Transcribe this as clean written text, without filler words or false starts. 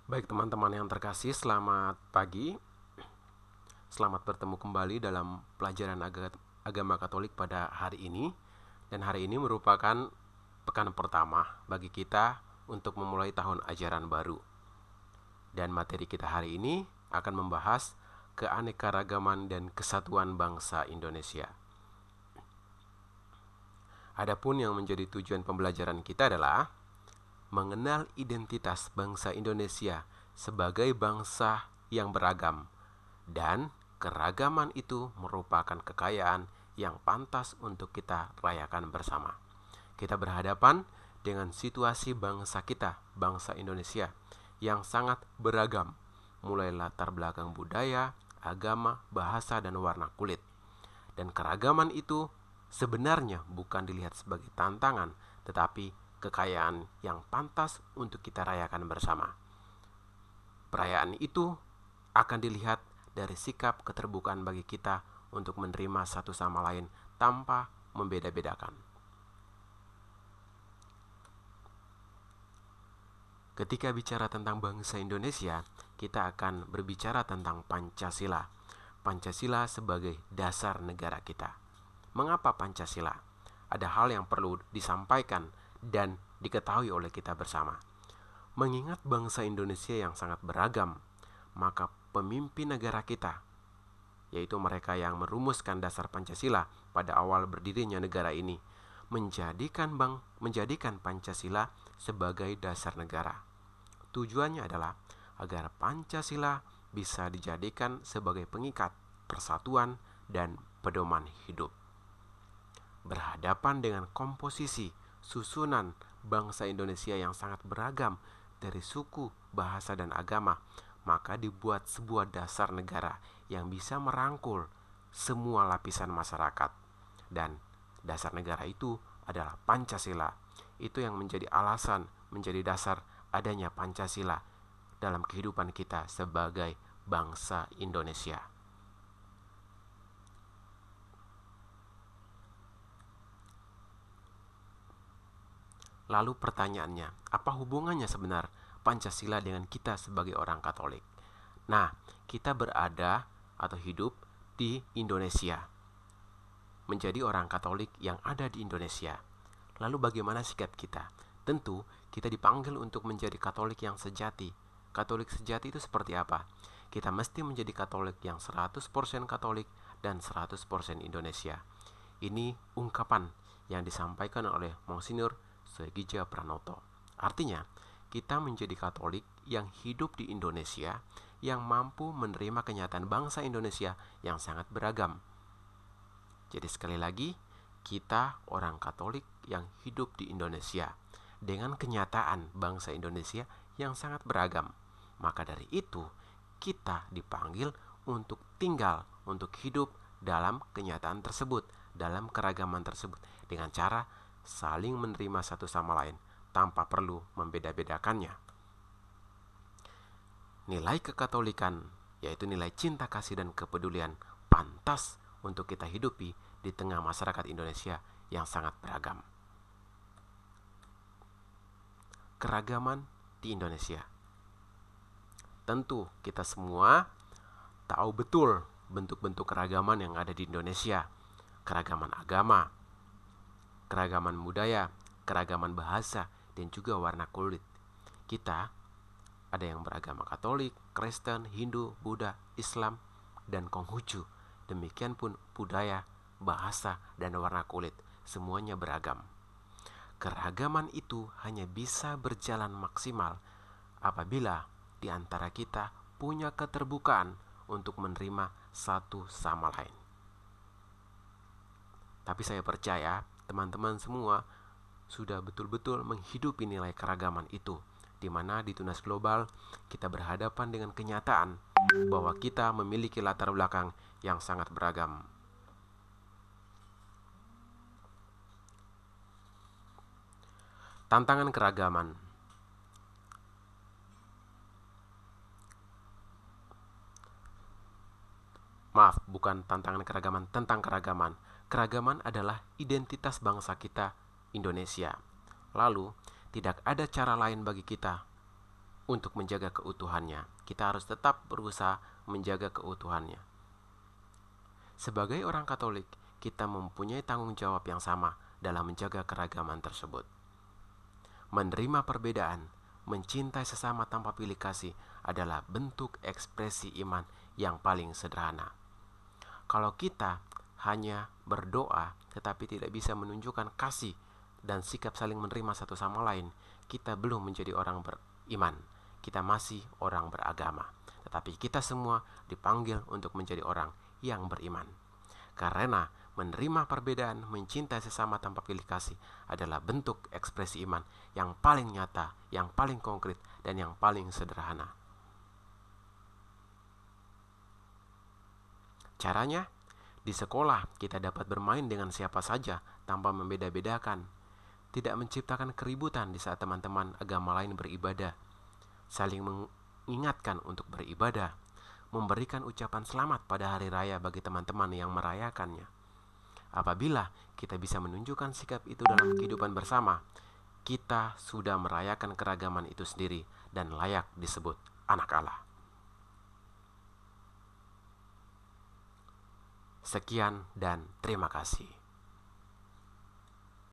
Baik teman-teman yang terkasih, selamat pagi. Selamat bertemu kembali dalam pelajaran agama Katolik pada hari ini. Dan hari ini merupakan pekan pertama bagi kita untuk memulai tahun ajaran baru. Dan materi kita hari ini akan membahas keanekaragaman dan kesatuan bangsa Indonesia. Adapun yang menjadi tujuan pembelajaran kita adalah mengenal identitas bangsa Indonesia sebagai bangsa yang beragam, dan keragaman itu merupakan kekayaan yang pantas untuk kita rayakan bersama. Kita berhadapan dengan situasi bangsa kita, bangsa Indonesia, yang sangat beragam, mulai latar belakang budaya, agama, bahasa, dan warna kulit. Dan keragaman itu sebenarnya bukan dilihat sebagai tantangan, tetapi kekayaan yang pantas untuk kita rayakan bersama. Perayaan itu akan dilihat dari sikap keterbukaan bagi kita untuk menerima satu sama lain tanpa membeda-bedakan. Ketika bicara tentang bangsa Indonesia, kita akan berbicara tentang Pancasila. Pancasila sebagai dasar negara kita. Mengapa Pancasila? Ada hal yang perlu disampaikan dan diketahui oleh kita bersama. Mengingat bangsa Indonesia yang sangat beragam, maka pemimpin negara kita, yaitu mereka yang merumuskan dasar Pancasila pada awal berdirinya negara ini, menjadikan Pancasila sebagai dasar negara. Tujuannya adalah agar Pancasila bisa dijadikan sebagai pengikat persatuan dan pedoman hidup. Berhadapan dengan komposisi susunan bangsa Indonesia yang sangat beragam dari suku, bahasa, dan agama, maka dibuat sebuah dasar negara yang bisa merangkul semua lapisan masyarakat. Dan dasar negara itu adalah Pancasila. Itu yang menjadi alasan, menjadi dasar adanya Pancasila dalam kehidupan kita sebagai bangsa Indonesia. Lalu pertanyaannya, apa hubungannya sebenarnya Pancasila dengan kita sebagai orang Katolik? Nah, kita berada atau hidup di Indonesia, menjadi orang Katolik yang ada di Indonesia. Lalu bagaimana sikap kita? Tentu kita dipanggil untuk menjadi Katolik yang sejati. Katolik sejati itu seperti apa? Kita mesti menjadi Katolik yang 100% Katolik dan 100% Indonesia. Ini ungkapan yang disampaikan oleh Monsignor Soegija Pranoto. Artinya, kita menjadi Katolik yang hidup di Indonesia, yang mampu menerima kenyataan bangsa Indonesia yang sangat beragam. Jadi sekali lagi, kita orang Katolik yang hidup di Indonesia dengan kenyataan bangsa Indonesia yang sangat beragam. Maka dari itu, kita dipanggil untuk tinggal, untuk hidup dalam kenyataan tersebut, dalam keragaman tersebut, dengan cara saling menerima satu sama lain tanpa perlu membeda-bedakannya. Nilai kekatolikan, yaitu nilai cinta kasih dan kepedulian, pantas untuk kita hidupi di tengah masyarakat Indonesia yang sangat beragam. Keragaman di Indonesia. Tentu kita semua tahu betul bentuk-bentuk keragaman yang ada di Indonesia. Keragaman agama, keragaman budaya, keragaman bahasa, dan juga warna kulit. Kita ada yang beragama Katolik, Kristen, Hindu, Buddha, Islam, dan Konghucu. Demikian pun budaya, bahasa, dan warna kulit, semuanya beragam. Keragaman itu hanya bisa berjalan maksimal apabila di antara kita punya keterbukaan untuk menerima satu sama lain. Tapi saya percaya teman-teman semua sudah betul-betul menghidupi nilai keragaman itu, di mana di Tunas Global kita berhadapan dengan kenyataan bahwa kita memiliki latar belakang yang sangat beragam. Tantangan keragaman. Maaf, bukan tantangan keragaman, tentang keragaman. Keragaman adalah identitas bangsa kita, Indonesia. Lalu, tidak ada cara lain bagi kita untuk menjaga keutuhannya. Kita harus tetap berusaha menjaga keutuhannya. Sebagai orang Katolik, kita mempunyai tanggung jawab yang sama dalam menjaga keragaman tersebut. Menerima perbedaan, mencintai sesama tanpa pilih kasih adalah bentuk ekspresi iman yang paling sederhana. Kalau kita hanya berdoa tetapi tidak bisa menunjukkan kasih dan sikap saling menerima satu sama lain, kita belum menjadi orang beriman. Kita masih orang beragama. Tetapi kita semua dipanggil untuk menjadi orang yang beriman. Karena menerima perbedaan, mencintai sesama tanpa pilih kasih adalah bentuk ekspresi iman yang paling nyata, yang paling konkret, dan yang paling sederhana. Caranya, di sekolah kita dapat bermain dengan siapa saja tanpa membeda-bedakan, tidak menciptakan keributan di saat teman-teman agama lain beribadah, saling mengingatkan untuk beribadah, memberikan ucapan selamat pada hari raya bagi teman-teman yang merayakannya. Apabila kita bisa menunjukkan sikap itu dalam kehidupan bersama, kita sudah merayakan keragaman itu sendiri dan layak disebut anak Allah. Sekian dan terima kasih.